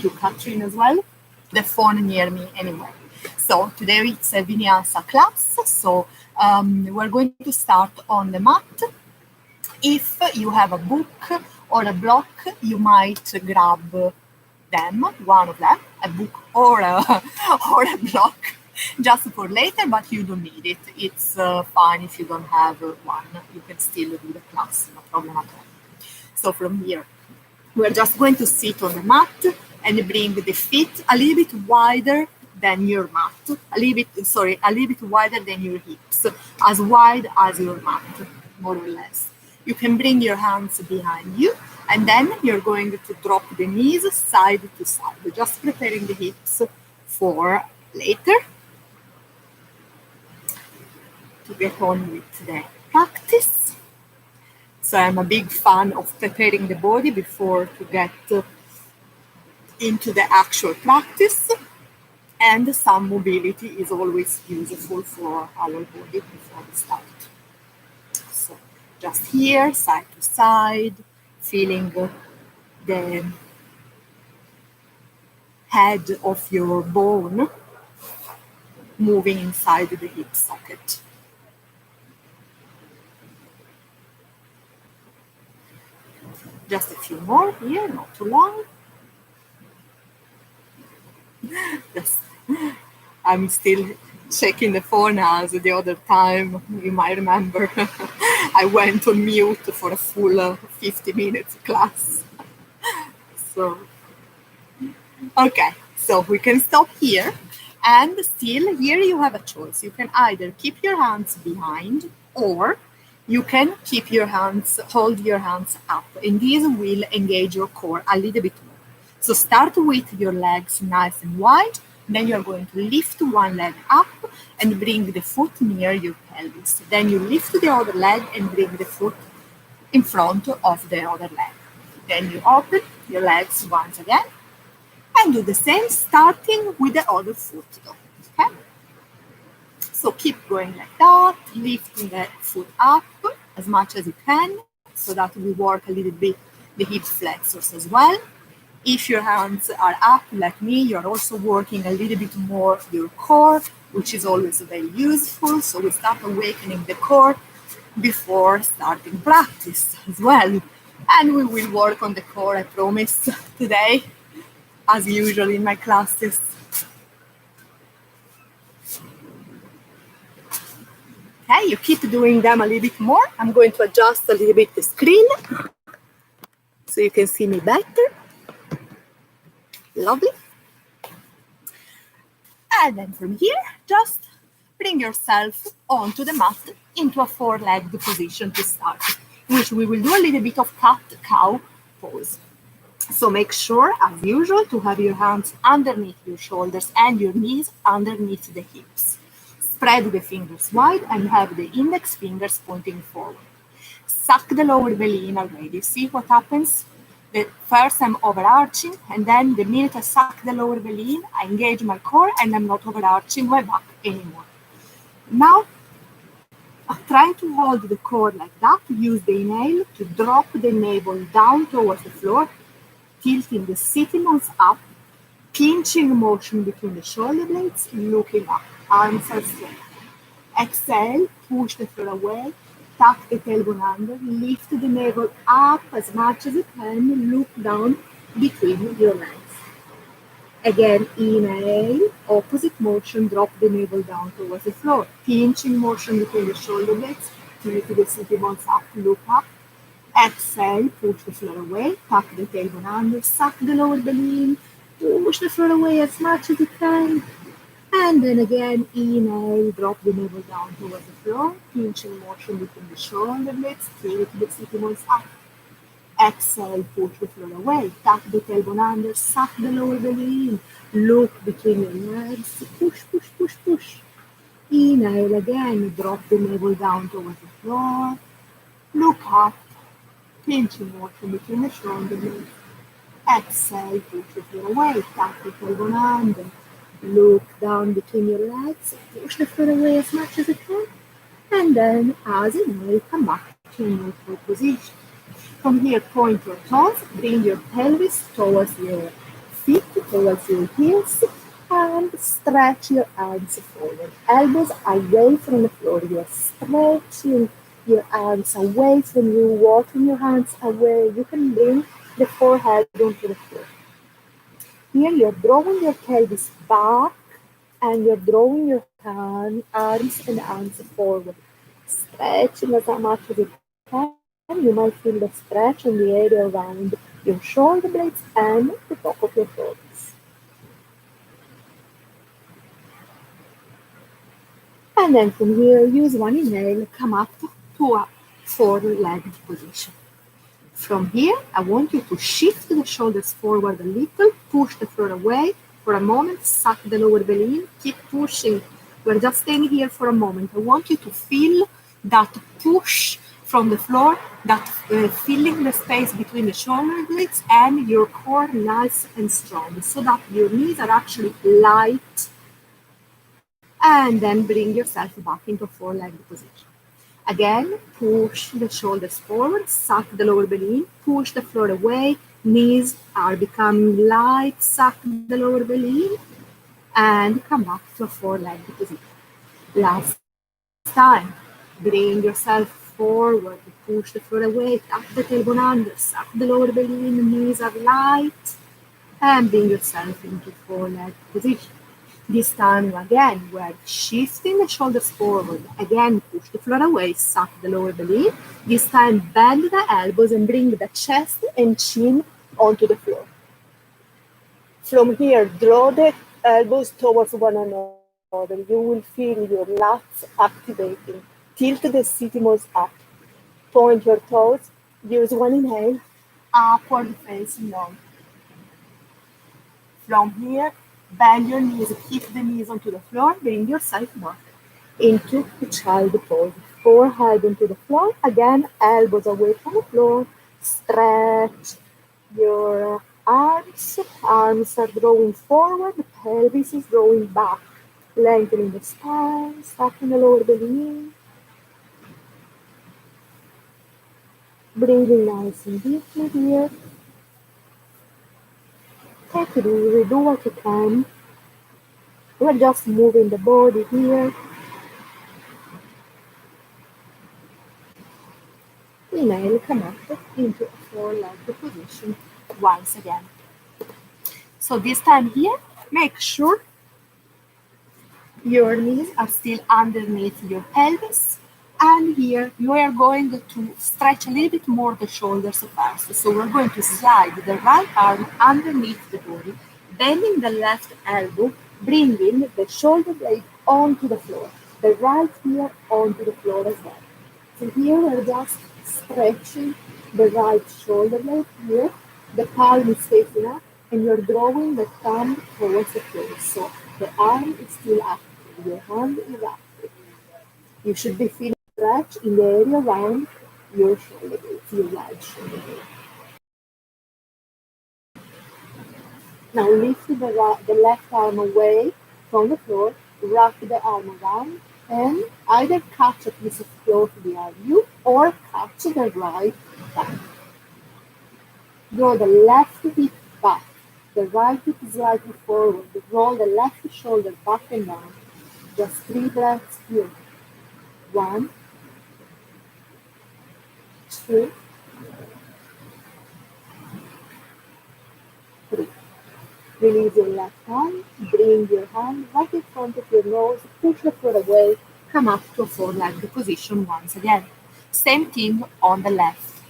you, Catherine, as well. The phone near me anyway. So today it's a Vinyasa class. So we're going to start on the mat. If you have a book or a block, you might grab them, one of them, a book or a block, just for later, but you don't need it. It's fine if you don't have one. You can still do the class, no problem at all. So from here, we're just going to sit on the mat and bring the feet a little bit wider than your mat, a little bit wider than your hips, as wide as your mat, more or less. You can bring your hands behind you, and then you're going to drop the knees side to side, just preparing the hips for later to get on with the practice. So I'm a big fan of preparing the body before to get into the actual practice, and some mobility is always useful for our body before we start. So just here, side to side, feeling the head of your bone moving inside the hip socket. Just a few more here, not too long. Yes. I'm still checking the phone as the other time, you might remember, I went on mute for a full 50 minutes class. So, okay, so we can stop here, and still here you have a choice. You can either keep your hands behind, or you can keep your hands, hold your hands up, and this will engage your core a little bit more. So start with your legs nice and wide, then you're going to lift one leg up and bring the foot near your pelvis. Then you lift the other leg and bring the foot in front of the other leg. Then you open your legs once again and do the same, starting with the other foot though, okay? So keep going like that, lifting the foot up as much as you can, so that we work a little bit the hip flexors as well. If your hands are up like me, you're also working a little bit more your core, which is always very useful. So we start awakening the core before starting practice as well. And we will work on the core, I promise, today, as usual in my classes. Okay, you keep doing them a little bit more. I'm going to adjust a little bit the screen so you can see me better. Lovely. And then from here, just bring yourself onto the mat into a four-legged position to start, which we will do a little bit of cat-cow pose. So make sure, as usual, to have your hands underneath your shoulders and your knees underneath the hips. Spread the fingers wide and have the index fingers pointing forward. Suck the lower belly in already. See what happens? First I'm overarching, and then the minute I suck the lower belly in, I engage my core and I'm not overarching my back anymore. Now, try to hold the core like that. Use the inhale to drop the navel down towards the floor, tilting the sitting bones up, pinching motion between the shoulder blades, looking up, arms are straight. Exhale, push the floor away, tuck the tailbone under, lift the navel up as much as you can, look down between your legs. Again, inhale, opposite motion, drop the navel down towards the floor, pinching motion between the shoulder blades, tilt the sitting bones up, look up. Exhale, push the floor away, tuck the tailbone under, suck the lower belly in, push the floor away as much as you can. And then again, inhale, drop the navel down towards the floor, pinching motion between the shoulder blades, tilt the sitting bones up. Exhale, push the floor away, tuck the tailbone under, suck the lower belly in, look between your legs, push, push, push, push. Inhale again, drop the navel down towards the floor, look up, pinching motion between the shoulder blades. Exhale, push the floor away, tuck the tailbone under. Look down between your legs, push the floor away as much as you can, and then as you know, come back to neutral position. From here, point your toes, bring your pelvis towards your feet, towards your heels and stretch your arms forward. Elbows away from the floor. You're stretching your arms away from you, walking your hands away. You can bring the forehead onto the floor. Here you're drawing your pelvis back and you're drawing your arms and arms forward. Stretching as much as you can. You might feel the stretch in the area around your shoulder blades and the top of your pelvis. And then from here, use one inhale, come up to a four-legged position. From here, I want you to shift the shoulders forward a little, push the floor away for a moment, suck the lower belly in, keep pushing. We're just staying here for a moment. I want you to feel that push from the floor, that filling the space between the shoulder blades and your core nice and strong, so that your knees are actually light. And then bring yourself back into a four-legged position. Again, push the shoulders forward, suck the lower belly in, push the floor away, knees are becoming light, suck the lower belly in, and come back to a four-legged position. Last time, bring yourself forward, push the floor away, tuck the tailbone under, suck the lower belly in, knees are light, and bring yourself into four-legged position. This time again, we're shifting the shoulders forward. Again, push the floor away, suck the lower belly. This time, bend the elbows and bring the chest and chin onto the floor. From here, draw the elbows towards one another. You will feel your lats activating. Tilt the sitting bones up. Point your toes. Use one inhale, upward facing dog. From here, bend your knees, keep the knees onto the floor, bring yourself back into the child pose. Forehead into the floor, again, elbows away from the floor, stretch your arms are drawing forward, the pelvis is drawing back, lengthening the spine, sucking the lower belly in, breathing nice and deeply here. Take it easy, do what you can. We're just moving the body here. Inhale, come up into a four-legged position once again. So this time here, make sure your knees are still underneath your pelvis. And here you are going to stretch a little bit more the shoulders first. So we're going to slide the right arm underneath the body, bending the left elbow, bringing the shoulder blade onto the floor, the right ear onto the floor as well. So here we're just stretching the right shoulder blade here, the palm is facing up, and you're drawing the thumb towards the floor. So the arm is still active, your hand is active. You should be feeling stretch in the area around your shoulder blades, your right shoulder blade. Now lift the left arm away from the floor, wrap the arm around, and either catch a piece of cloth behind you or catch the right thigh. Draw the left hip back, the right hip slightly forward, roll the left shoulder back and down. Just 3 breaths here. 1, 2, 3. Release your left hand, bring your hand right in front of your nose, push the floor away, come up to a four-legged position once again. Same thing on the left.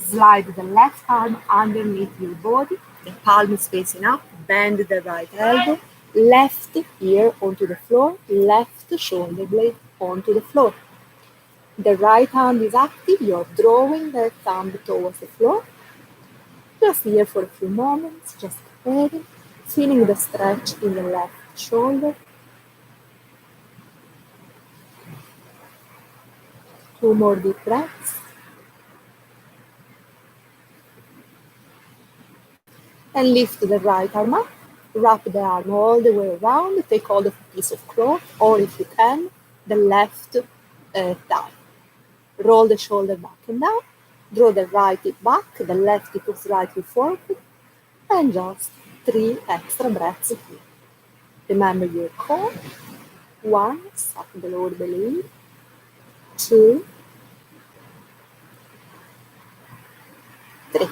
Slide the left arm underneath your body, the palm is facing up, bend the right elbow, left ear onto the floor, left shoulder blade onto the floor. The right hand is active, you're drawing the thumb towards the floor. Just here for a few moments, just preparing, feeling the stretch in the left shoulder. 2 more deep breaths. And lift the right arm up, wrap the arm all the way around, take hold of a piece of cloth, or if you can, the left thigh. Roll the shoulder back and down, draw the right hip back, the left hip is slightly forward, and just 3 extra breaths here. Remember your core. 1, suck the lower belly in. 2, 3.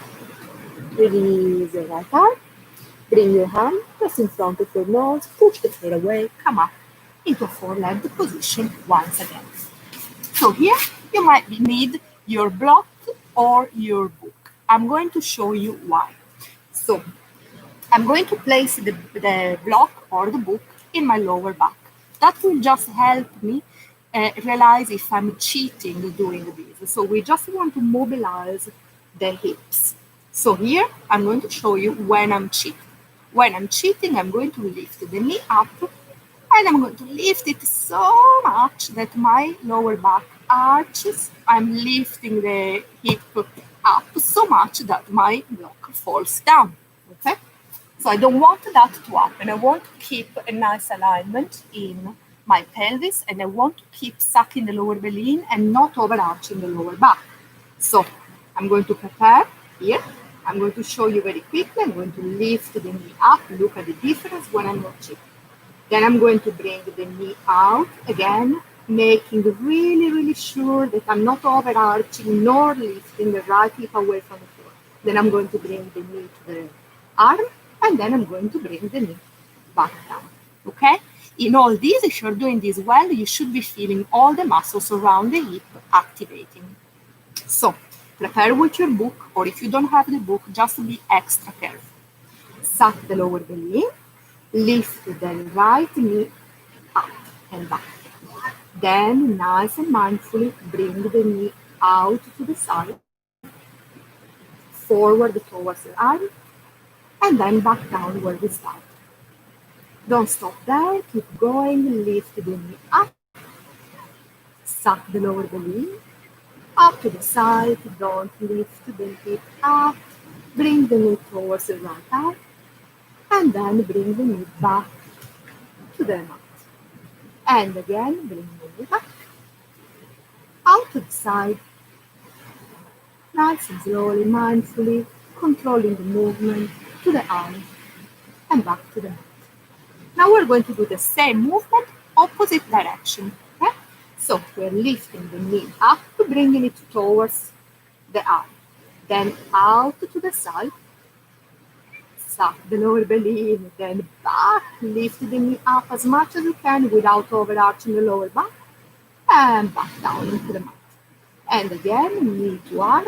Release the right arm. Bring your hand just in front of your nose. Push the tail away. Come up into a four-legged position once again. So here you might need your block or your book. I'm going to show you why. So I'm going to place the block or the book in my lower back. That will just help me realize if I'm cheating doing this. So we just want to mobilize the hips. So here I'm going to show you when I'm cheating. When I'm cheating, I'm going to lift the knee up and I'm going to lift it so much that my lower back arches. I'm lifting the hip up so much that my block falls down. Okay? So I don't want that to happen. I want to keep a nice alignment in my pelvis and I want to keep sucking the lower belly in and not overarching the lower back. So I'm going to prepare here. I'm going to show you very quickly. I'm going to lift the knee up. Look at the difference when I'm not cheating. Then I'm going to bring the knee out again, making really, really sure that I'm not overarching nor lifting the right hip away from the floor. Then I'm going to bring the knee to the arm, and then I'm going to bring the knee back down. Okay? In all these, if you're doing this well, you should be feeling all the muscles around the hip activating. So, prepare with your book, or if you don't have the book, just be extra careful. Suck the lower belly in. Lift the right knee up and back. Then, nice and mindfully, bring the knee out to the side, forward towards the arm, and then back down where we start. Don't stop there, keep going, lift the knee up, suck the lower belly, up to the side, don't lift the hip up, bring the knee towards the right arm, and then bring the knee back to the mat. And again, bring the knee back, out to the side, nice and slowly, mindfully, controlling the movement to the arm and back to the mat. Now we're going to do the same movement, opposite direction. Okay? So we're lifting the knee up, bringing it towards the arm. Then out to the side, suck the lower belly in, then back, lift the knee up as much as you can without overarching the lower back, and back down into the mat. And again, knee to arm,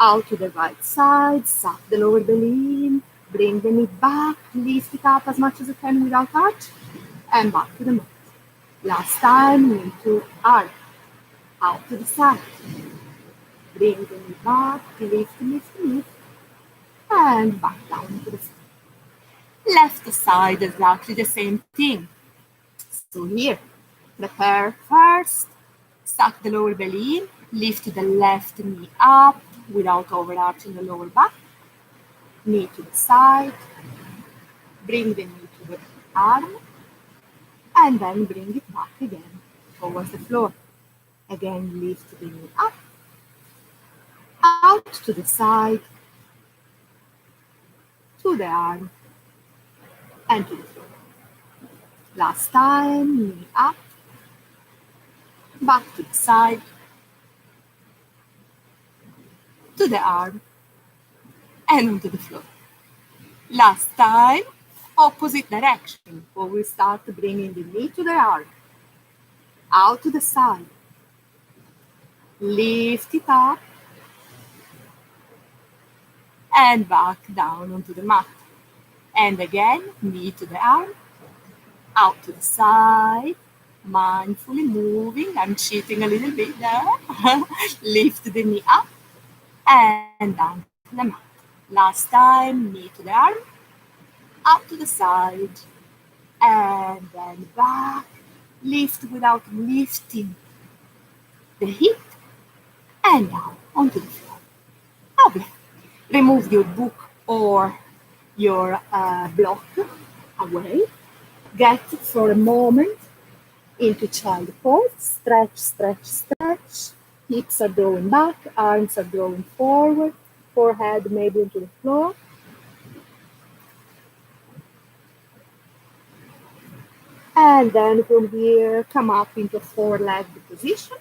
out to the right side, suck the lower belly in, bring the knee back, lift it up as much as you can without arch, and back to the mat. Last time, knee to arm, out to the side. Bring the knee back, lift, and back down to the side. Left side, exactly the same thing. So here, prepare first, suck the lower belly in, lift the left knee up without overarching the lower back, knee to the side, bring the knee to the arm, and then bring it back again towards the floor. Again, lift the knee up, out to the side, to the arm, and to the floor. Last time, knee up, back to the side, to the arm, and onto the floor. Last time, opposite direction, where we start bringing the knee to the arm, out to the side, lift it up, and back down onto the mat. And again, knee to the arm, out to the side, mindfully moving. I'm cheating a little bit there. Lift the knee up and down to the mat. Last time, knee to the arm, up to the side, and then back. Lift without lifting the hip, and down onto the floor. Lovely. Remove your book or your block away. Get for a moment into child pose. Stretch, stretch, stretch. Hips are drawing back, arms are drawing forward, forehead maybe into the floor. And then from here, come up into a four-legged position.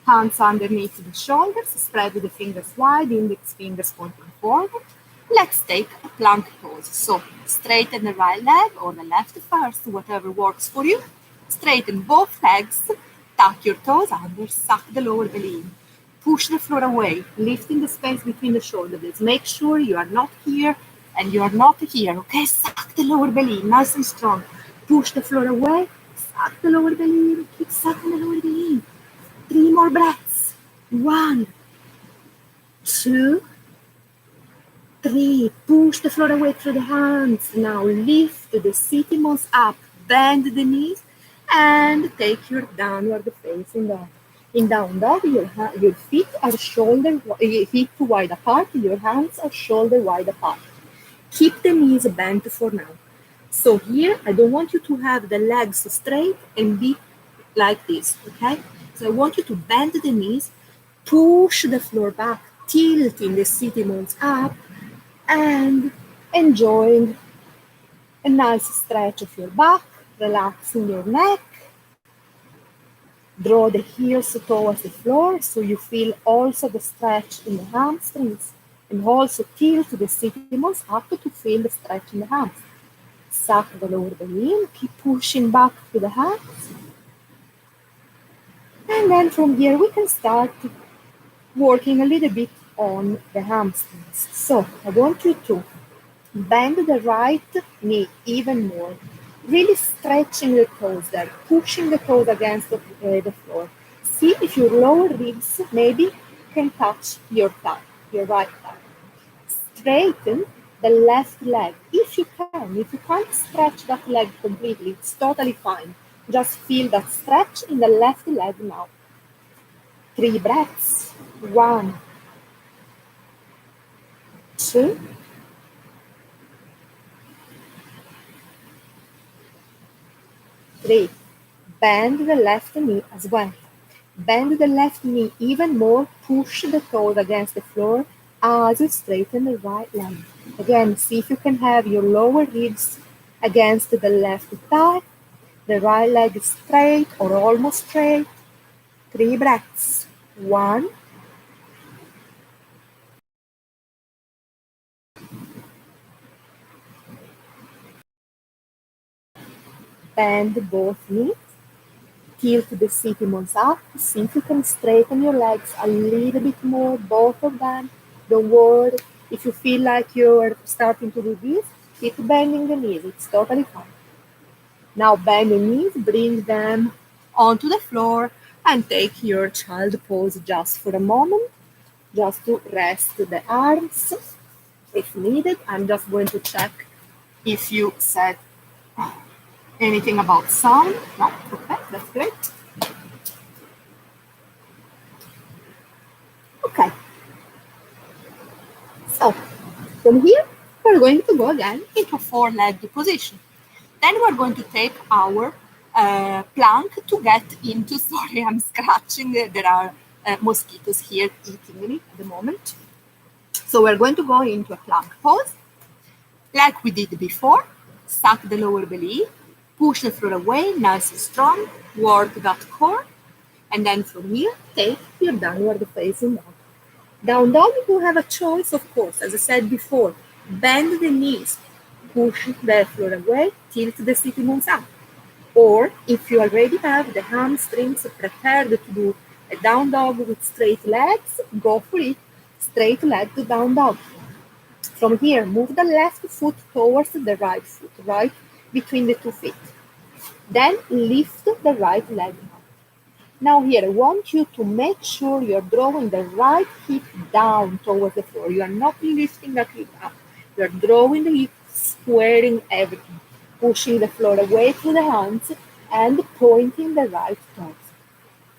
Hands underneath the shoulders, spread the fingers wide, index fingers pointing forward. Let's take a plank pose. So straighten the right leg or the left first, whatever works for you. Straighten both legs, tuck your toes under, suck the lower belly in. Push the floor away, lifting the space between the shoulders. Make sure you are not here and you are not here, okay? Suck the lower belly in, nice and strong. Push the floor away, suck the lower belly in, keep sucking the lower belly in. 3 more breaths. 1, 2, 3. Push the floor away through the hands. Now lift the sitting bones up. Bend the knees and take your downward facing dog. In down dog, your feet are hip wide apart. Your hands are shoulder wide apart. Keep the knees bent for now. So here, I don't want you to have the legs straight and be like this, okay? So I want you to bend the knees, push the floor back, tilting the sitting bones up, and enjoying a nice stretch of your back, relaxing your neck. Draw the heels towards the floor so you feel also the stretch in the hamstrings, and also tilt the sitting bones up to feel the stretch in the hands. Suck the lower belly in, keep pushing back to the hands. And then from here we can start working a little bit on the hamstrings. So I want you to bend the right knee even more, really stretching the toes there, pushing the toes against the floor. See if your lower ribs maybe can touch your thigh, your right thigh. Straighten the left leg if you can. If you can't stretch that leg completely, it's totally fine. Just feel that stretch in the left leg now. 3 breaths. 1, 2, 3. Bend the left knee as well. Bend the left knee even more. Push the toes against the floor as you straighten the right leg. Again, see if you can have your lower ribs against the left thigh. The right leg is straight or almost straight. 3 breaths. 1, 2. Bend both knees. Tilt the sitting bones up. See if you can straighten your legs a little bit more, both of them. Don't worry. If you feel like you're starting to do this, keep bending the knees. It's totally fine. Now bend the knees, bring them onto the floor, and take your child pose just for a moment, just to rest the arms if needed. I'm just going to check if you said anything about sound. No? Okay, that's great. Okay. So from here, we're going to go again into a four-legged position. Then we're going to take our plank to get into, sorry, I'm scratching. There are mosquitoes here eating me at the moment. So we're going to go into a plank pose, like we did before. Suck the lower belly, push the floor away, nice and strong, work that core. And then from here, take your downward facing dog. Down dog, you have a choice, of course, as I said before. Bend the knees, push the floor away, tilt the sitting bones up. Or if you already have the hamstrings prepared to do a down dog with straight legs, go for it. Straight leg to down dog. From here, move the left foot towards the right foot, right between the 2 feet. Then lift the right leg up. Now here, I want you to make sure you're drawing the right hip down towards the floor. You are not lifting the hip up. You're drawing the hip, squaring everything, pushing the floor away through the hands and pointing the right toes.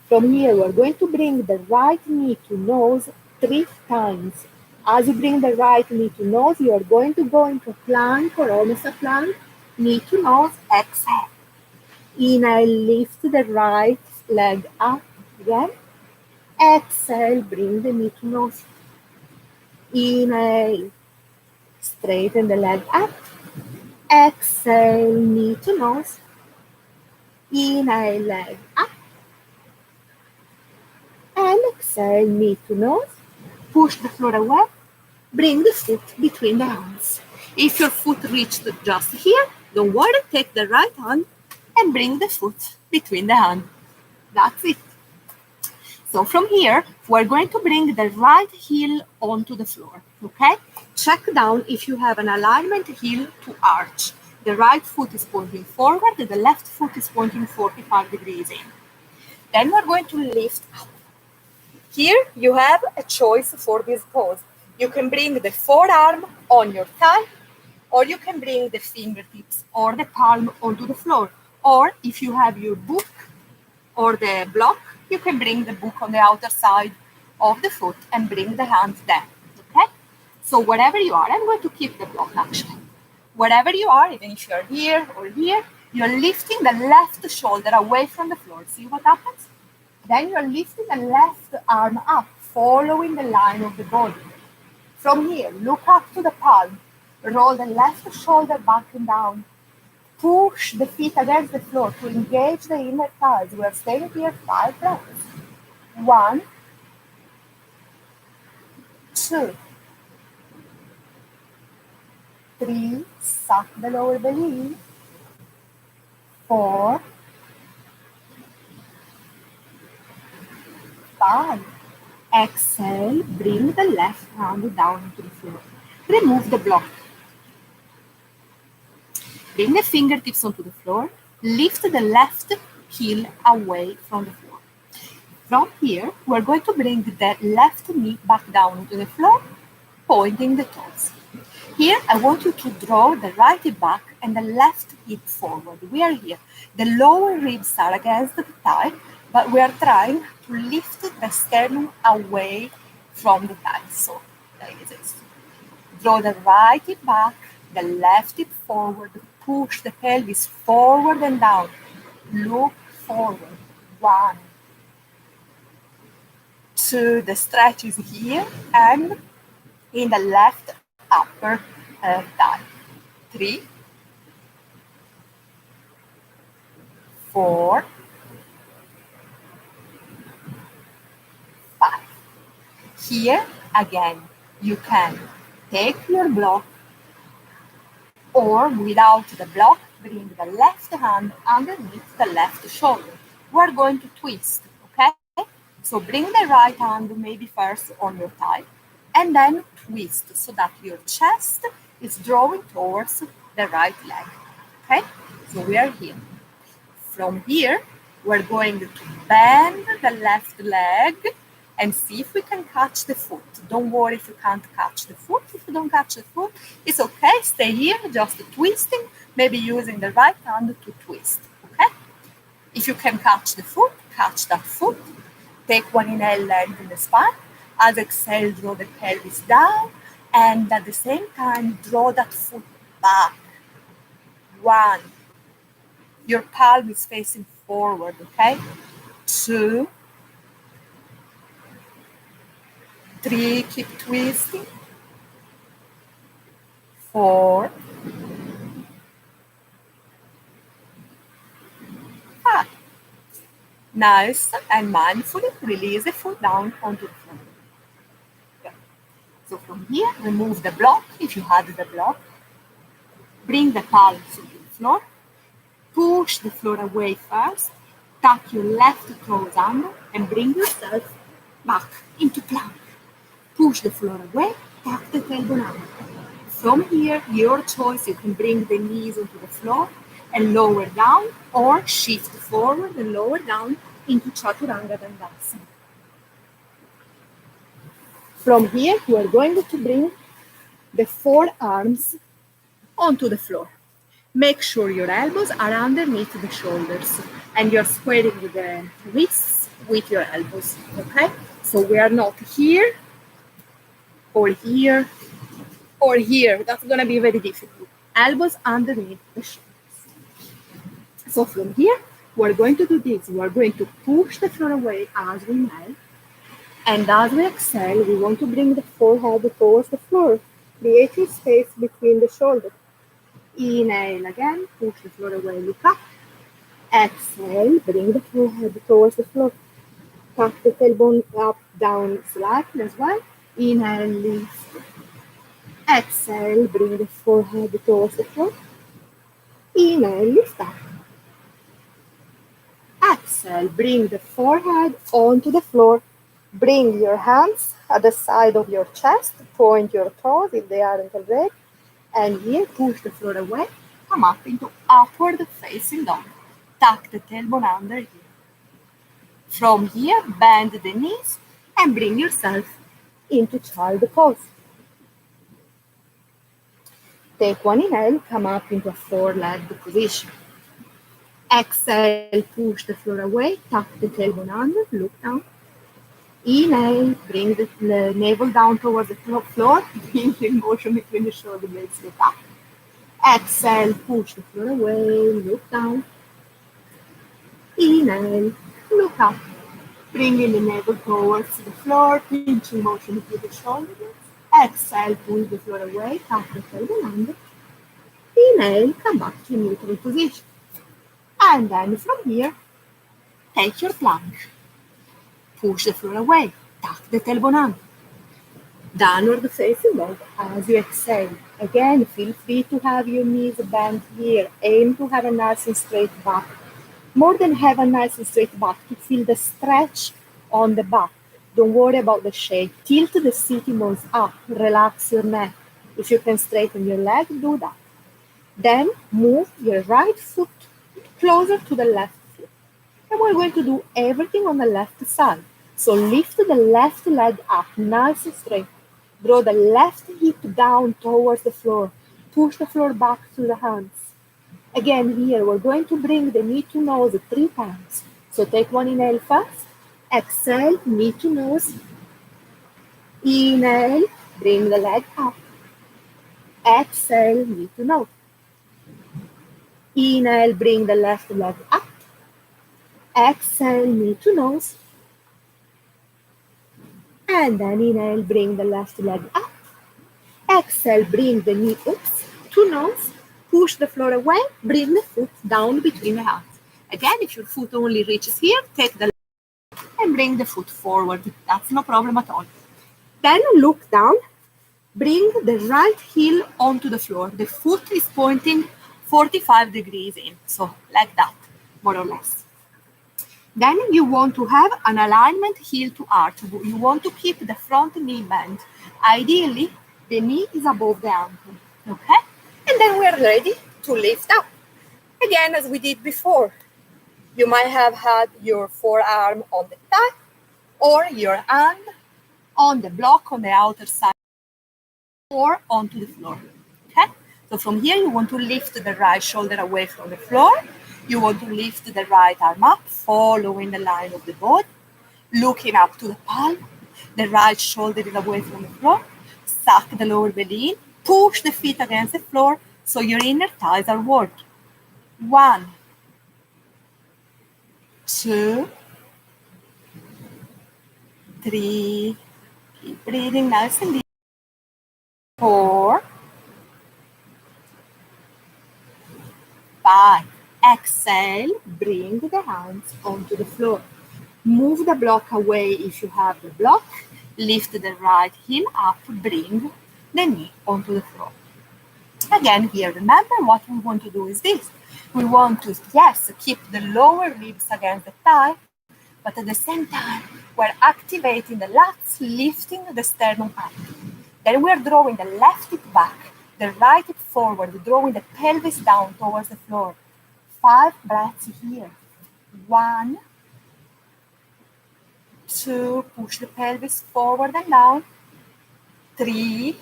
From here, we're going to bring the right knee to nose 3 times. As you bring the right knee to nose, you are going to go into a plank or almost a plank, knee to nose, exhale. Inhale, lift the right leg up again. Exhale, bring the knee to nose. Inhale, straighten the leg up. Exhale, knee to nose. Inhale, leg up. And exhale, knee to nose. Push the floor away. Bring the foot between the hands. If your foot reached just here, don't worry, take the right hand and bring the foot between the hands. That's it. So from here, we're going to bring the right heel onto the floor, okay? Check down if you have an alignment heel to arch. The right foot is pointing forward, the left foot is pointing 45 degrees in. Then we're going to lift up. Here you have a choice for this pose. You can bring the forearm on your thigh, or you can bring the fingertips or the palm onto the floor. Or if you have your book or the block, you can bring the book on the outer side of the foot and bring the hands there, okay? So wherever you are, I'm going to keep the block actually. Wherever you are, even if you're here or here, you're lifting the left shoulder away from the floor. See what happens? Then you're lifting the left arm up, following the line of the body. From here, look up to the palm, roll the left shoulder back and down. Push the feet against the floor to engage the inner thighs. We are staying here 5 breaths. 1, 2, 3, suck the lower belly. 4, 5. Exhale, bring the left hand down into the floor. Remove the block. Bring the fingertips onto the floor. Lift the left heel away from the floor. From here, we're going to bring the left knee back down into the floor, pointing the toes. Here, I want you to draw the right hip back and the left hip forward. We are here. The lower ribs are against the thigh, but we are trying to lift the sternum away from the thigh. So, like this. Draw the right hip back, the left hip forward. Push the pelvis forward and down. Look forward. 1, 2. The stretch is here and in the left upper thigh. 3, 4, 5. Here again, you can take your block, or without the block, bring the left hand underneath the left shoulder. We're going to twist, okay? So bring the right hand maybe first on your thigh, and then twist so that your chest is drawing towards the right leg, okay? So we are here. From here, we're going to bend the left leg and see if we can catch the foot. Don't worry if you can't catch the foot. If you don't catch the foot, it's okay. Stay here, just twisting, maybe using the right hand to twist, okay? If you can catch the foot, catch that foot. Take one inhale, lengthen the spine. As exhale, draw the pelvis down. And at the same time, draw that foot back. 1. Your palm is facing forward, okay? 2, 3, keep twisting. 4, 5. Nice and mindfully release the foot down onto the floor. Okay. So from here, remove the block if you had the block. Bring the palms to the floor. Push the floor away first. Tuck your left toes under and bring yourself back into plank. Push the floor away, tuck the tailbone under. From here, your choice, you can bring the knees onto the floor and lower down, or shift forward and lower down into Chaturanga Dandasana. From here, you are going to bring the forearms onto the floor. Make sure your elbows are underneath the shoulders and you're squaring the wrists with your elbows, okay? So we are not here or here or here. That's gonna be very difficult. Elbows underneath the shoulders. So from here, we're going to do this. We're going to push the floor away as we inhale. And as we exhale, we want to bring the forehead towards the floor, creating space between the shoulders. Inhale again, push the floor away, look up. Exhale, bring the forehead towards the floor. Tuck the tailbone up, down slightly as well. Inhale, lift. Exhale, bring the forehead towards the floor. Inhale, lift up. Exhale, bring the forehead onto the floor. Bring your hands at the side of your chest. Point your toes if they aren't already. And here, push the floor away. Come up into upward facing dog. Tuck the tailbone under here. From here, bend the knees and bring yourself into child pose. Take one inhale, come up into a four-legged position. Exhale, push the floor away, tuck the tailbone under, look down. Inhale, bring the navel down towards the floor, bring the motion between the shoulder blades, look up. Exhale, push the floor away, look down. Inhale, look up. Bringing the navel towards the floor, pinching motion between the shoulder blades. Exhale, push the floor away, tuck the tailbone under. Inhale, come back to neutral position. And then from here, take your plank. Push the floor away, tuck the tailbone under. Downward facing dog as you exhale. Again, feel free to have your knees bent here. Aim to have a nice and straight back. More than have a nice and straight back, to feel the stretch on the back. Don't worry about the shape. Tilt the sitting bones up. Relax your neck. If you can straighten your leg, do that. Then move your right foot closer to the left foot. And we're going to do everything on the left side. So lift the left leg up, nice and straight. Draw the left hip down towards the floor. Push the floor back to the hands. Again, here, we're going to bring the knee to nose 3 times. So take one inhale first. Exhale, knee to nose. Inhale, bring the leg up. Exhale, knee to nose. Inhale, bring the left leg up. Exhale, knee to nose. And then inhale, bring the left leg up. Exhale, bring the knee to nose. Push the floor away, bring the foot down between the hands. Again, if your foot only reaches here, take the left and bring the foot forward. That's no problem at all. Then look down, bring the right heel onto the floor. The foot is pointing 45 degrees in, so like that, more or less. Then you want to have an alignment heel to arch. You want to keep the front knee bent. Ideally, the knee is above the ankle, okay? And then we are ready to lift up. Again, as we did before, you might have had your forearm on the thigh or your hand on the block on the outer side or onto the floor, okay? So from here, you want to lift the right shoulder away from the floor. You want to lift the right arm up, following the line of the body, looking up to the palm. The right shoulder is away from the floor. Suck the lower belly in. Push the feet against the floor so your inner thighs are working. 1, 2, 3. Keep breathing nice and deep. 4, 5. Exhale, bring the hands onto the floor. Move the block away if you have the block. Lift the right heel up, bring the knee onto the floor. Again, here, remember what we want to do is this. We want to, yes, keep the lower ribs against the thigh, but at the same time, we're activating the lats, lifting the sternum up. Then we're drawing the left hip back, the right hip forward, drawing the pelvis down towards the floor. 5 breaths here. 1, 2, push the pelvis forward and down. 3,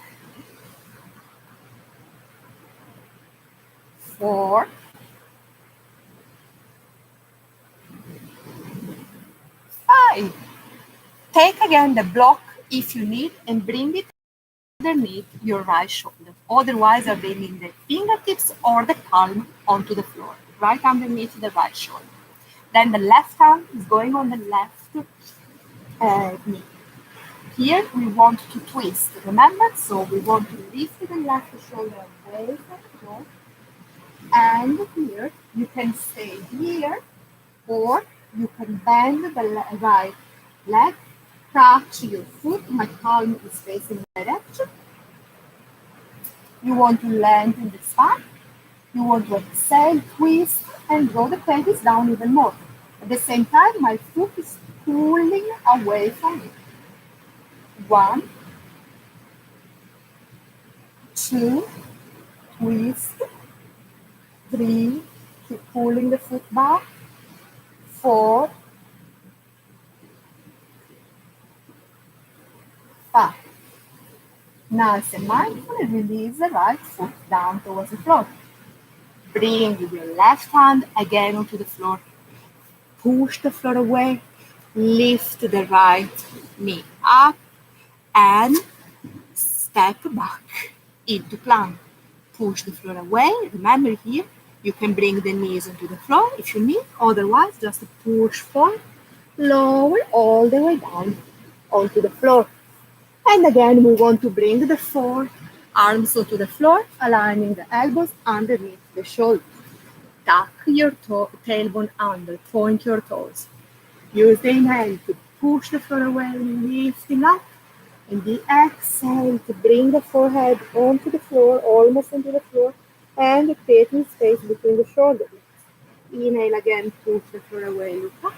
4, 5. Take again the block if you need and bring it underneath your right shoulder. Otherwise, I'm bringing the fingertips or the palm onto the floor, right underneath the right shoulder. Then the left hand is going on the left knee. Here we want to twist, remember? So we want to lift the left shoulder away from the floor bend here, you can stay here, or you can bend the right leg, touch your foot, my palm is facing the direction. You want to lengthen the spine. You want to exhale, twist, and draw the pelvis down even more. At the same time, my foot is pulling away from me. 1, 2, twist. 3, keep pulling the foot back. 4, 5. Nice and mindful, and release the right foot down towards the floor. Bring your left hand again onto the floor. Push the floor away. Lift the right knee up and step back into plank. Push the floor away. Remember here, you can bring the knees onto the floor if you need. Otherwise, just push forward, lower all the way down onto the floor. And again, we want to bring the forearms onto the floor, aligning the elbows underneath the shoulders. Tuck your tailbone under, point your toes. Use the inhale to push the floor away, lifting up. And the exhale to bring the forehead onto the floor, almost onto the floor, and creating space between the shoulders. Inhale again, push the floor away, look up.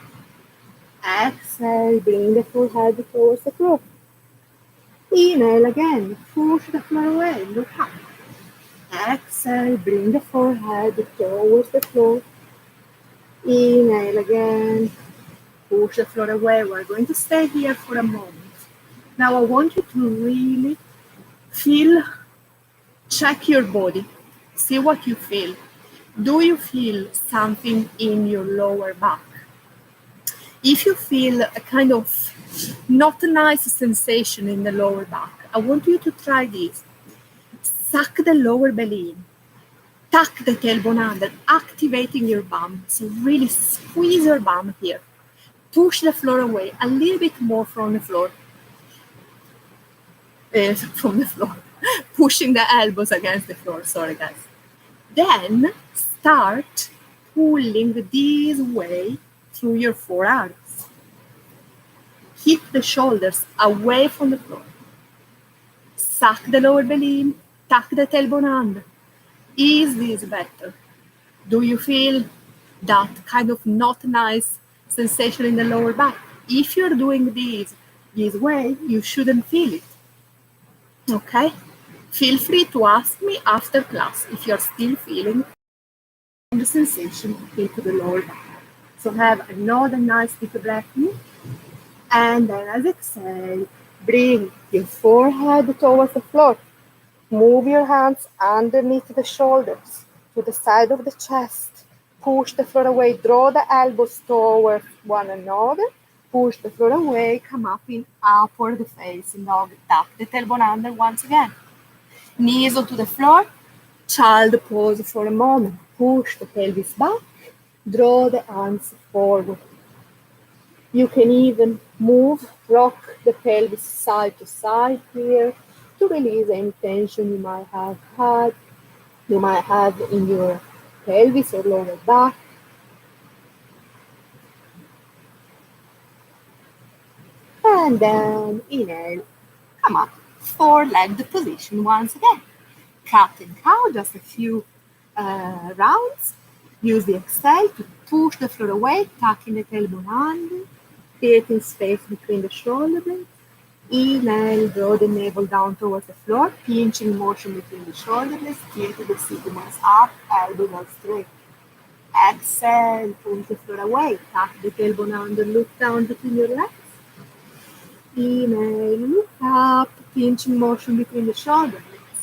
Exhale, bring the forehead towards the floor. Inhale again, push the floor away, look up. Exhale, bring the forehead towards the floor. Inhale again, push the floor away. We're going to stay here for a moment. Now I want you to really check your body, see what you feel. Do you feel something in your lower back? If you feel a kind of not a nice sensation in the lower back, I want you to try this. Suck the lower belly in. Tuck the tailbone under, activating your bum. So really squeeze your bum here. Push the floor away a little bit more from the floor. Pushing the elbows against the floor, sorry guys. Then start pulling this way through your forearms. Hit the shoulders away from the floor. Suck the lower belly in, tuck the tailbone under. Is this better? Do you feel that kind of not nice sensation in the lower back? If you're doing this way, you shouldn't feel it. Okay? Feel free to ask me after class if you're still feeling the sensation into the lower back. So have another nice deep breath in. And then as exhale, bring your forehead towards the floor. Move your hands underneath the shoulders to the side of the chest. Push the floor away. Draw the elbows towards one another. Push the floor away. Come up in upward facing dog. Tuck the tailbone under once again. Knees onto the floor. Child pose for a moment. Push the pelvis back. Draw the arms forward. You can even rock the pelvis side to side here to release any tension you might have in your pelvis or lower back. And then inhale, come up, four-legged position once again. Cat and cow, just a few rounds. Use the exhale to push the floor away, tucking the tailbone under, creating space between the shoulder blades. Inhale, draw the navel down towards the floor, pinching motion between the shoulder blades, tilt the sacrum up, elbows are straight. Exhale, push the floor away, tuck the tailbone under, look down between your legs. Inhale, look up, pinching motion between the shoulder blades.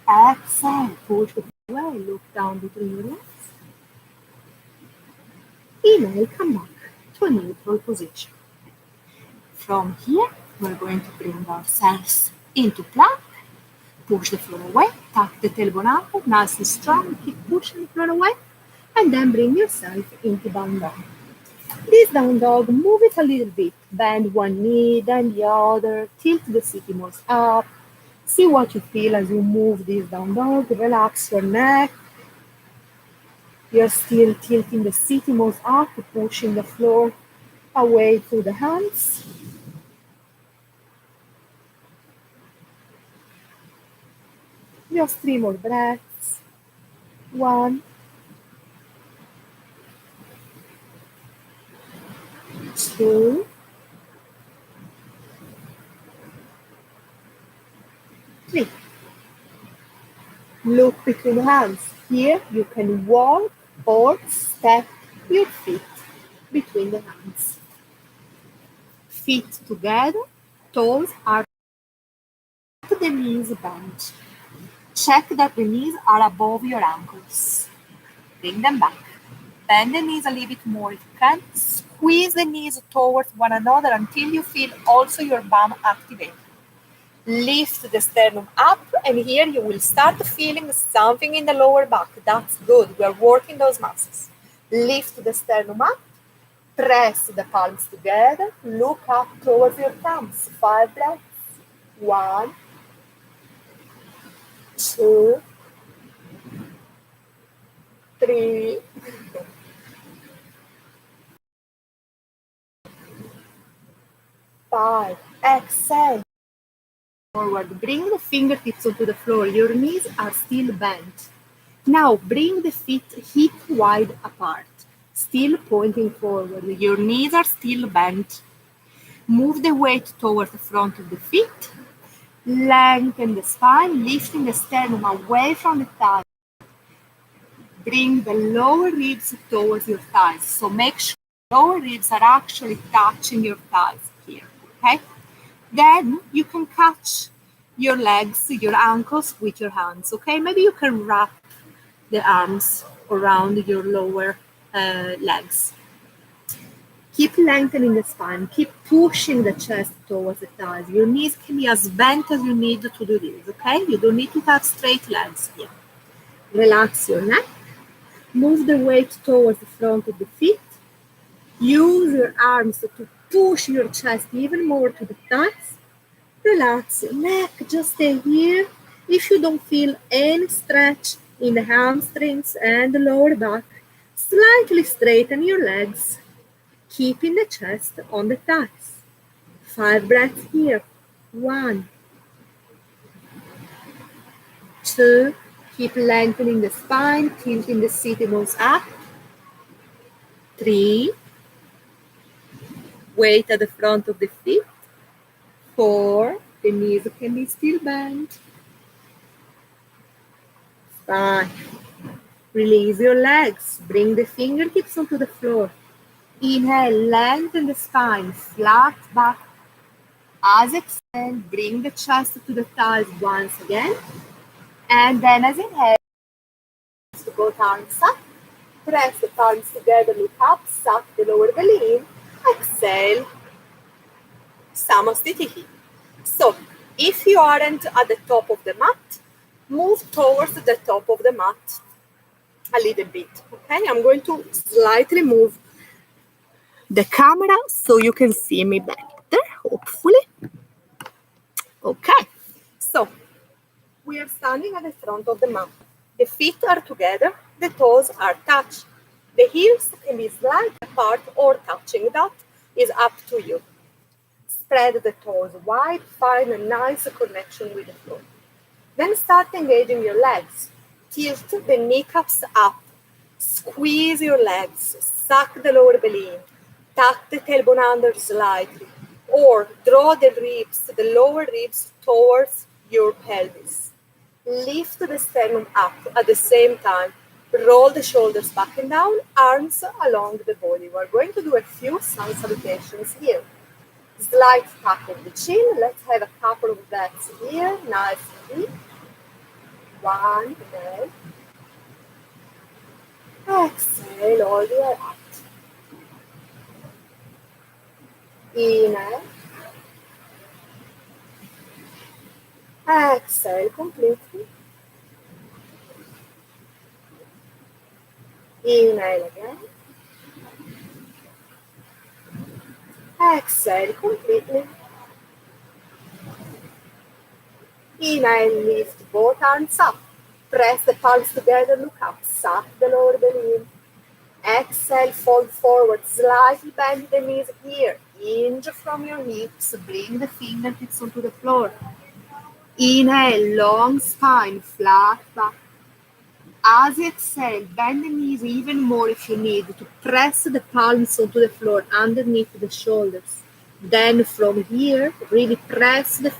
Exhale, push the floor away, look down between your legs. Inhale, come back to a neutral position. From here, we're going to bring ourselves into plank. Push the floor away, tuck the tailbone up, nice and strong, keep pushing the floor away, and then bring yourself into down dog. This down dog, move it a little bit, bend one knee, then the other, tilt the sacrum up. See what you feel as you move this down dog, relax your neck, You're still tilting the sitting bones up, pushing the floor away through the hands. Just 3 more breaths. 1, 2, 3. Look between the hands. Here you can walk or step your feet between the hands. Feet together, toes are the knees bent. Check that the knees are above your ankles. Bring them back. Bend the knees a little bit more if you can. Squeeze the knees towards one another until you feel also your bum activate. Lift the sternum up, and here you will start feeling something in the lower back. That's good. We are working those muscles. Lift the sternum up. Press the palms together. Look up towards your thumbs. 5 breaths. 1, 2, 3, 5. Exhale. Forward. Bring the fingertips onto the floor. Your knees are still bent. Now bring the feet hip wide apart. Still pointing forward. Your knees are still bent. Move the weight towards the front of the feet. Lengthen the spine, lifting the sternum away from the thighs. Bring the lower ribs towards your thighs. So make sure lower ribs are actually touching your thighs here. Okay? Then you can catch your legs, your ankles with your hands. Okay? Maybe you can wrap the arms around your lower legs. Keep lengthening the spine. Keep pushing the chest towards the thighs. Your knees can be as bent as you need to do this, okay? You don't need to have straight legs here. Relax your neck. Move the weight towards the front of the feet. Use your arms to push your chest even more to the thighs. Relax your neck. Just stay here. If you don't feel any stretch in the hamstrings and the lower back, slightly straighten your legs, keeping the chest on the thighs. 5 breaths here. 1, 2, keep lengthening the spine, tilting the sitting bones up. 3, weight at the front of the feet. 4, the knees can be still bent. 5, release your legs, bring the fingertips onto the floor. Inhale, lengthen the spine, flat back. As exhale, bring the chest to the thighs once again. And then as inhale, to both arms up. Press the palms together, look up, suck the lower belly in. Exhale, Samastitihi. So, if you aren't at the top of the mat, move towards the top of the mat a little bit. Okay, I'm going to slightly move the camera so you can see me better, hopefully. Okay, so we are standing at the front of the mat. The feet are together, the toes are touched. The heels can be slightly apart or touching. That is up to you. Spread the toes wide, find a nice connection with the floor. Then start engaging your legs. Tilt the kneecaps up. Squeeze your legs. Suck the lower belly in. Tuck the tailbone under slightly. Or draw the ribs, the lower ribs towards your pelvis. Lift the sternum up at the same time. Roll the shoulders back and down, arms along the body. We're going to do a few sun salutations here. Slight tap of the chin. Let's have a couple of breaths here. Nice and deep. 1, inhale. Exhale all the way out. Inhale. Exhale completely. Inhale again. Exhale completely. Inhale, lift both arms up. Press the palms together, look up, suck the lower belly in. Exhale, fold forward, slightly bend the knees here. Hinge from your hips, bring the fingertips onto the floor. Inhale, long spine, flat back. As you exhale, bend the knees even more if you need to press the palms onto the floor underneath the shoulders. Then from here, really press the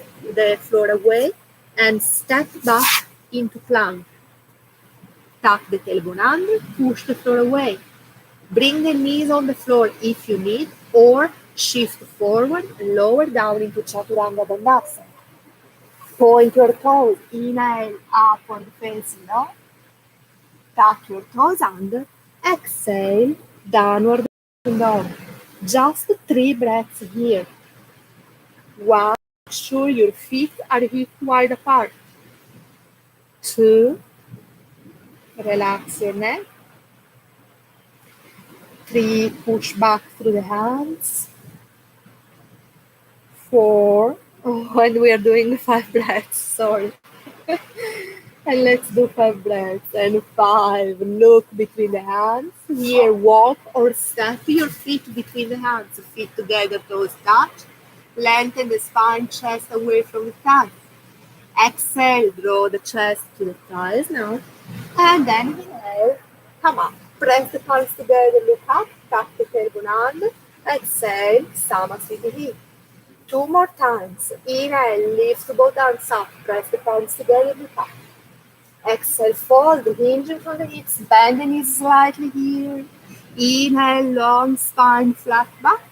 floor away and step back into plank. Tuck the tailbone under, push the floor away. Bring the knees on the floor if you need, or shift forward, lower down into Chaturanga Dandasana. Point your toes, inhale, upward facing dog. Tuck your toes under, exhale, downward facing dog. Just 3 breaths here. 1, make sure your feet are hip wide apart. 2, relax your neck. 3, push back through the hands. 4, and we are doing 5 breaths, sorry. And let's do 5 breaths. And 5, look between the hands. Here, walk or step your feet between the hands. Feet together, toes touch. Lengthen the spine, chest away from the thighs. Exhale, draw the chest to the thighs now. And then inhale, come up. Press the palms together, look up, tuck the tailbone under. Exhale, Samasthiti. 2 more times. Inhale, lift both arms up. Press the palms together, look up. Exhale, fold, hinging from the hips. Bend the knees slightly here. Inhale, long spine, flat back.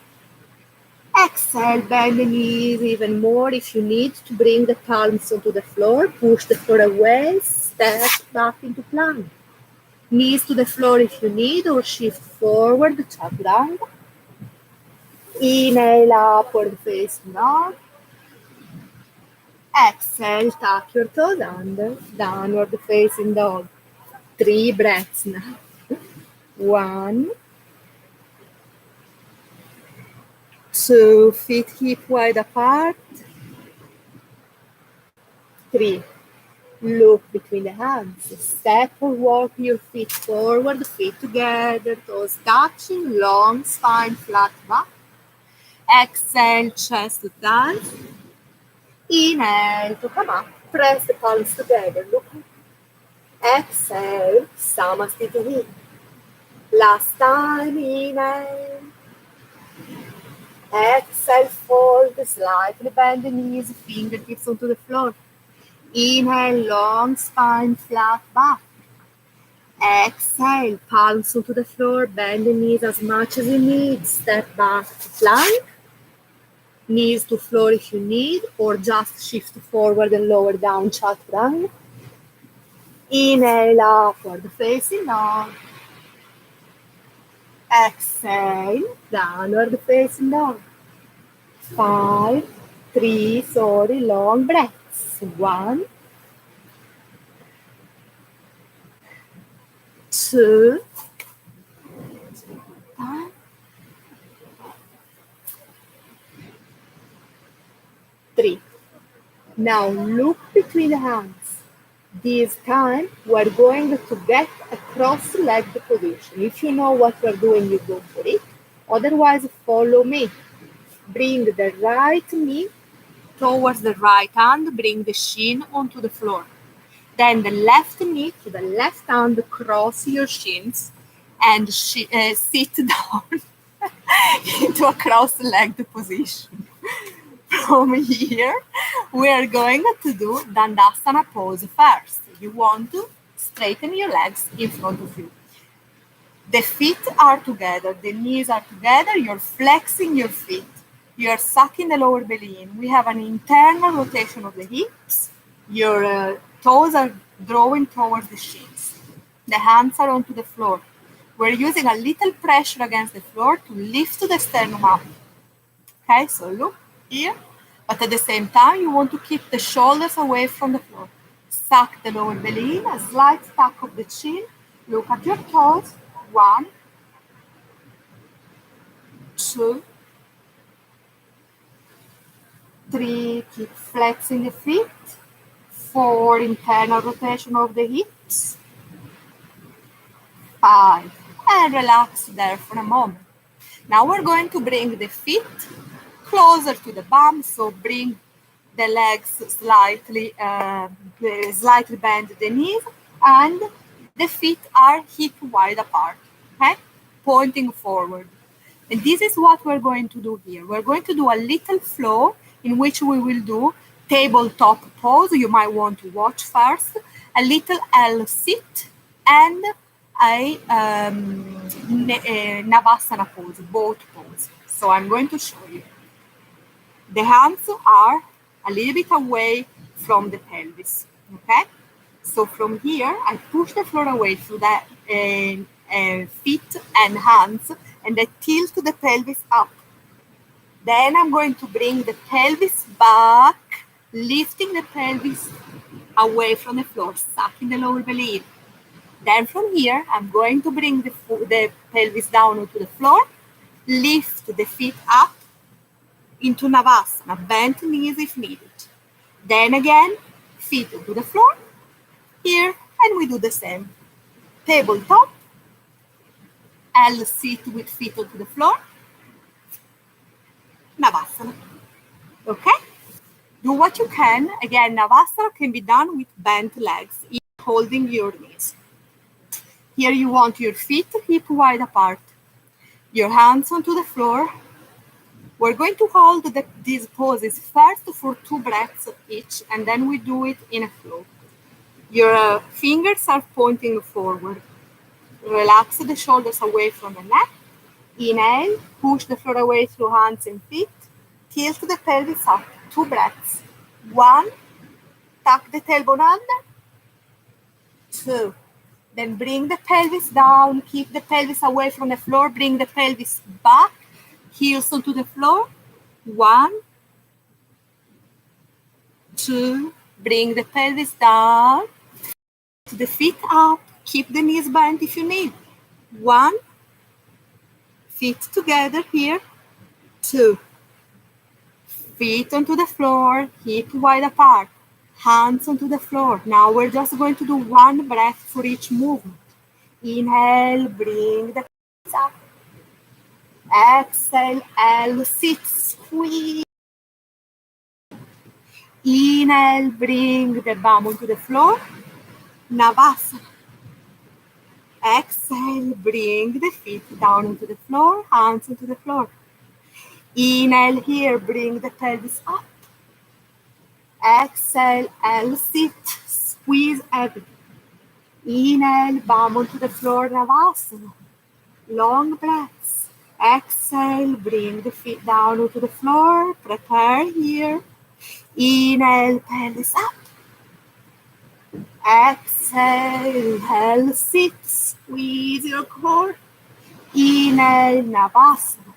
Exhale, bend the knees even more if you need to bring the palms onto the floor. Push the floor away. Step back into plank. Knees to the floor if you need, or shift forward, Chaturanga. Inhale, upward facing dog. Exhale, tuck your toes under, downward facing dog. 3 breaths now. 1, 2, feet hip wide apart. 3, look between the hands. Step or walk your feet forward, feet together, toes touching, long spine, flat back. Exhale, chest to thighs. Inhale to come up. Press the palms together. Look. Exhale, Samasthiti. Last time, inhale. Exhale, fold, slightly bend the knees, fingertips onto the floor. Inhale, long spine, flat back. Exhale, palms onto the floor, bend the knees as much as you need. Step back to plank. Knees to floor if you need, or just shift forward and lower down, Chaturanga. Inhale, upward facing dog. Exhale, downward facing dog. 5, 3, long breaths. 1, 2, 3. Now look between the hands. This time we're going to get a cross-legged position. If you know what you're doing, you go for it. Otherwise, follow me. Bring the right knee towards the right hand. Bring the shin onto the floor. Then the left knee to the left hand, cross your shins and sit down into a cross-legged position. From here, we are going to do Dandasana pose first. You want to straighten your legs in front of you. The feet are together, the knees are together, you're flexing your feet. You're sucking the lower belly in. We have an internal rotation of the hips. Your toes are drawing towards the shins. The hands are onto the floor. We're using a little pressure against the floor to lift the sternum up. Okay, so look here. But at the same time, you want to keep the shoulders away from the floor. Suck the lower belly in, a slight tuck of the chin. Look at your toes. 1, 2, 3. Keep flexing the feet. 4 internal rotation of the hips, 5, and relax there for a moment. Now we're going to bring the feet closer to the bum, so bring the legs slightly bend the knees, and the feet are hip wide apart, okay? Pointing forward. And this is what we're going to do here. We're going to do a little flow in which we will do tabletop pose. You might want to watch first, a little L sit, and a Navasana pose, both pose. So I'm going to show you. The hands are a little bit away from the pelvis, okay? So from here, I push the floor away through the feet and hands, and I tilt the pelvis up. Then I'm going to bring the pelvis back, lifting the pelvis away from the floor, sucking the lower belly in. Then from here, I'm going to bring the pelvis down onto the floor, lift the feet up into Navasana, bent knees if needed. Then again, feet to the floor, here, and we do the same. Tabletop, L sit with feet onto the floor, Navasana. Okay? Do what you can. Again, Navasana can be done with bent legs, holding your knees. Here you want your feet hip wide apart, your hands onto the floor. We're going to hold these poses first for 2 breaths each, and then we do it in a flow. Your fingers are pointing forward. Relax the shoulders away from the neck. Inhale, push the floor away through hands and feet. Tilt the pelvis up. 2 breaths. 1, tuck the tailbone under. 2. Then bring the pelvis down. Keep the pelvis away from the floor. Bring the pelvis back. Heels onto the floor. 1, 2. Bring the pelvis down. The feet up. Keep the knees bent if you need. 1. Feet together here. 2. Feet onto the floor. Hip wide apart. Hands onto the floor. Now we're just going to do 1 breath for each movement. Inhale, bring the pelvis up. Exhale, L, sit, squeeze. Inhale, bring the bum onto the floor. Navasana. Exhale, bring the feet down onto the floor, hands onto the floor. Inhale here, bring the pelvis up. Exhale, L, sit, squeeze everything. Inhale, bum onto the floor, Navasana. Long breaths. Exhale, bring the feet down onto the floor. Prepare here. Inhale, pelvis up. Exhale, L, sit, squeeze your core. Inhale, Navasana.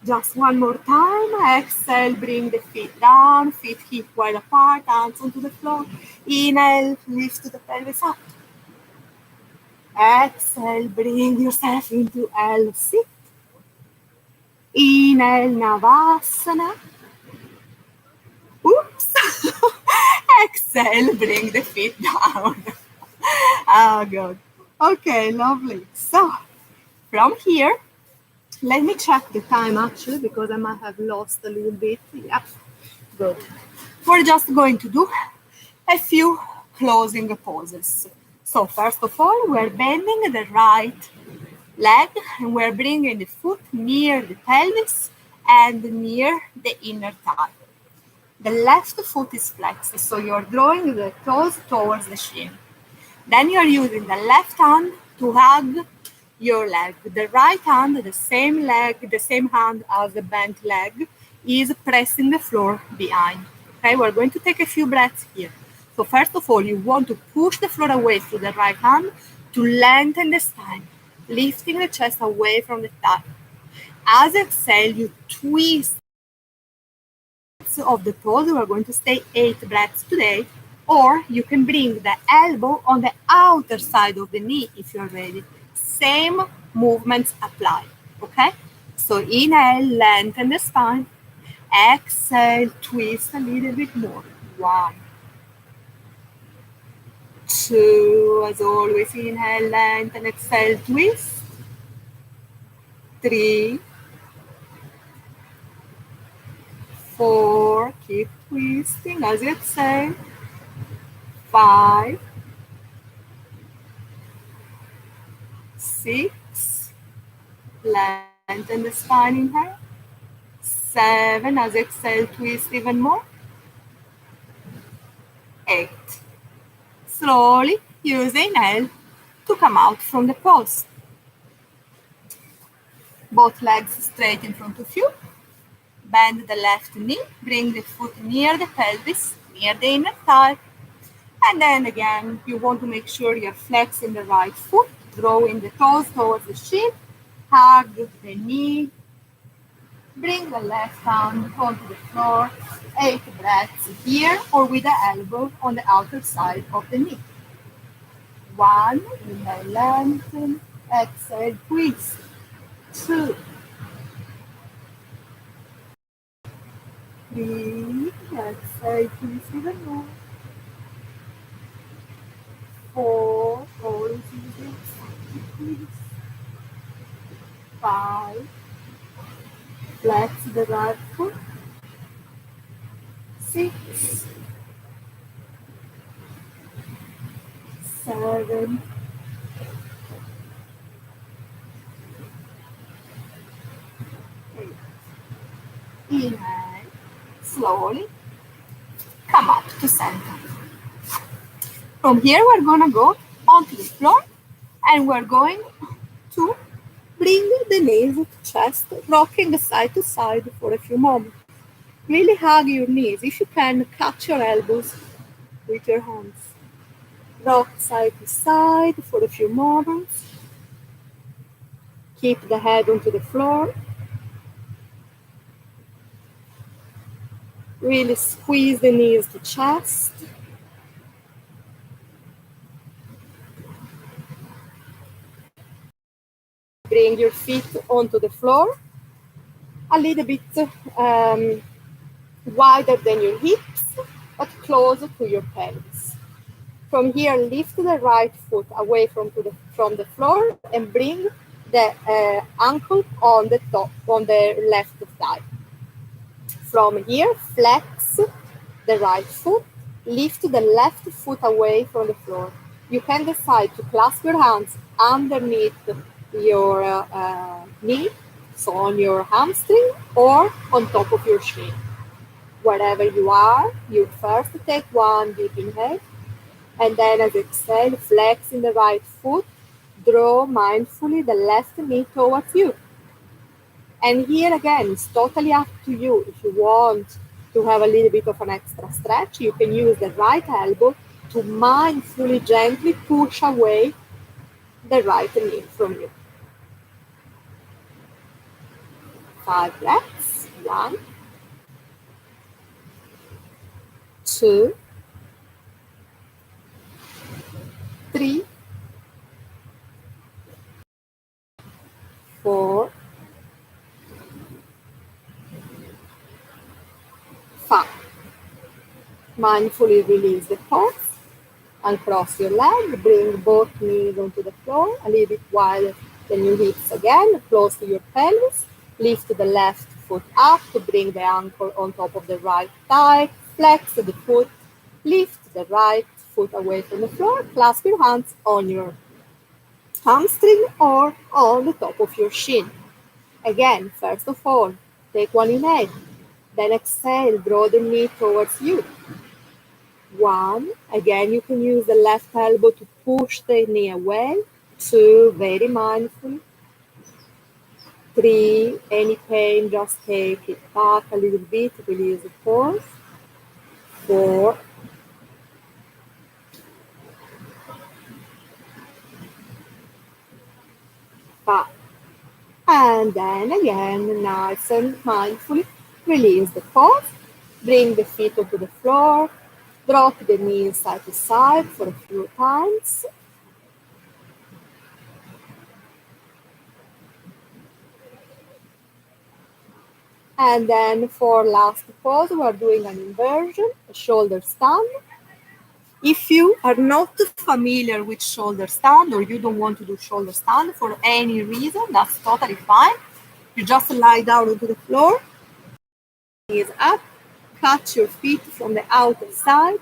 Just one more time. Exhale, bring the feet down, feet hip wide apart, hands onto the floor. Inhale, lift the pelvis up. Exhale, bring yourself into L, sit. Inhale, Navasana. Oops. Exhale, bring the feet down. Oh, good. Okay, lovely. So, from here, let me check the time actually, because I might have lost a little bit. Yeah, good. We're just going to do a few closing poses. So, first of all, we're bending the right leg and we're bringing the foot near the pelvis and near the inner thigh. The left foot is flexed, so you're drawing the toes towards the shin. Then you're using the left hand to hug your leg. The right hand, the same leg, the same hand as the bent leg, is pressing the floor behind. Okay, we're going to take a few breaths here. So first of all, you want to push the floor away through the right hand to lengthen the spine, lifting the chest away from the thigh. As you exhale, you twist of the toes. We're going to stay 8 breaths today, or you can bring the elbow on the outer side of the knee if you're ready. Same movements apply, okay? So inhale, lengthen the spine. Exhale, twist a little bit more. 1, 2, as always, inhale, lengthen, exhale, twist. 3, 4, keep twisting as you exhale. 5, 6, lengthen the spine, inhale. 7, as you exhale, twist even more. 8. Slowly use the inhale to come out from the pose. Both legs straight in front of you. Bend the left knee, bring the foot near the pelvis, near the inner thigh. And then again, you want to make sure you're flexing the right foot, drawing the toes towards the shin, hug the knee, bring the left hand onto the floor, 8 breaths here or with the elbow on the outer side of the knee. 1, inhale, lengthen, exhale, twist. 2, 3, exhale, twist even more. 4, always using twist. 5, flex the right foot. 6, 7, 8. Inhale, slowly come up to center. From here, we're gonna go onto the floor and we're going to bring the knees to chest, rocking side to side for a few moments. Really hug your knees. If you can, catch your elbows with your hands. Rock side to side for a few moments. Keep the head onto the floor. Really squeeze the knees to chest. Bring your feet onto the floor. A little bit wider than your hips, but closer to your pelvis. From here, lift the right foot away from the floor and bring the ankle on the top, on the left thigh. From here, flex the right foot, lift the left foot away from the floor. You can decide to clasp your hands underneath your knee, so on your hamstring or on top of your shin. Wherever you are, you first take one deep inhale, and then as you exhale, flex in the right foot, draw mindfully the left knee towards you. And here again, it's totally up to you. If you want to have a little bit of an extra stretch, you can use the right elbow to mindfully, gently push away the right knee from you. 5 breaths. 1, 2, 3, 4, 5. Mindfully release the pulse. Uncross your leg. Bring both knees onto the floor. A little bit wider than your hips again. Close to your pelvis. Lift the left foot up to bring the ankle on top of the right thigh. Flex the foot. Lift the right foot away from the floor. Clasp your hands on your hamstring or on the top of your shin. Again, first of all, take one inhale. Then exhale, draw the knee towards you. 1, again, you can use the left elbow to push the knee away. 2, very mindful. 3, any pain, just take it back a little bit, release the force. 4, 5. And then again, nice and mindfully, release the pose. Bring the feet onto the floor. Drop the knees side to side for a few times. And then for last pose, we're doing an inversion, a shoulder stand. If you are not familiar with shoulder stand or you don't want to do shoulder stand for any reason, that's totally fine. You just lie down onto the floor, knees up, catch your feet from the outer side,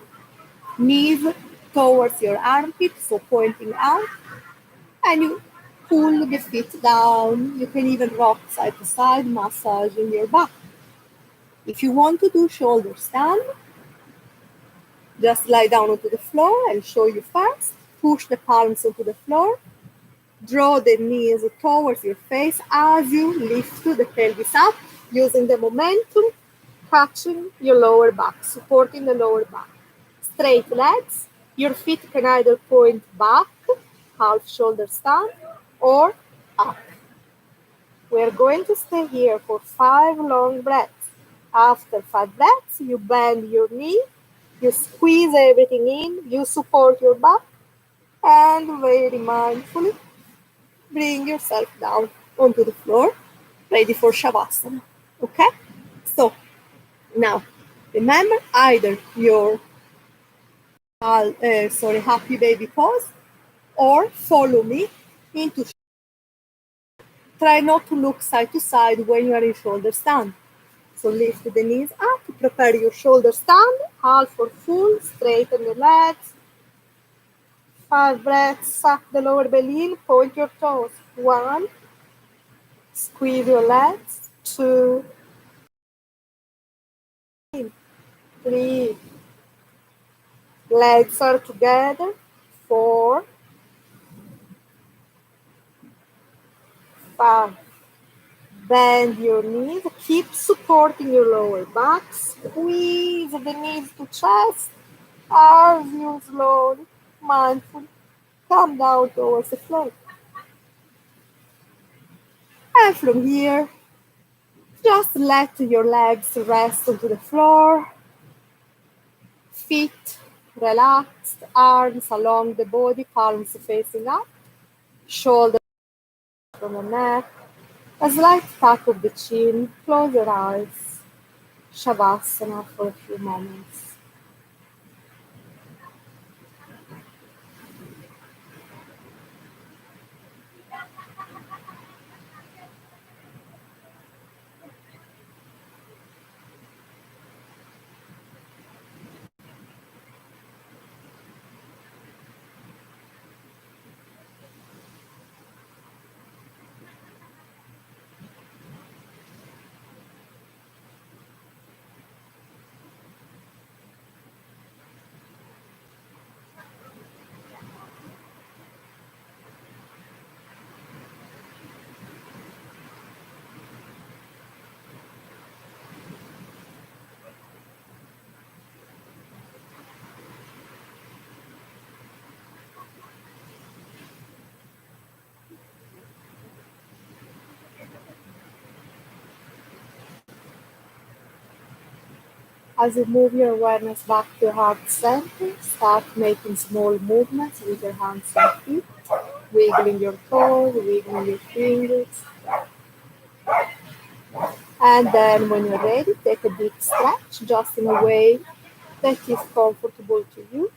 knees towards your armpit, so pointing out, and you pull the feet down. You can even rock side to side, massaging your back. If you want to do shoulder stand, just lie down onto the floor. I'll show you first. Push the palms onto the floor. Draw the knees towards your face as you lift the pelvis up, using the momentum, catching your lower back, supporting the lower back. Straight legs. Your feet can either point back, half shoulder stand, or up. We're going to stay here for 5 long breaths. After 5 breaths, you bend your knee, you squeeze everything in, you support your back, and very mindfully bring yourself down onto the floor, ready for Shavasana. Okay? So, now, remember either your happy baby pose or follow me into. Try not to look side to side when you are in shoulder stand. So lift the knees up, prepare your shoulder stand, half or full, straighten the legs. 5 breaths, suck the lower belly in, point your toes. 1, squeeze your legs. 2, 3, legs are together. 4, 5. Bend your knees, keep supporting your lower back, squeeze the knees to chest as you slowly, mindfully come down towards the floor. And from here, just let your legs rest onto the floor, feet relaxed, arms along the body, palms facing up, shoulders from the neck, a slight tuck of the chin, close your eyes, Shavasana for a few moments. As you move your awareness back to your heart center, start making small movements with your hands and feet, wiggling your toes, wiggling your fingers. And then when you're ready, take a deep stretch, just in a way that is comfortable to you.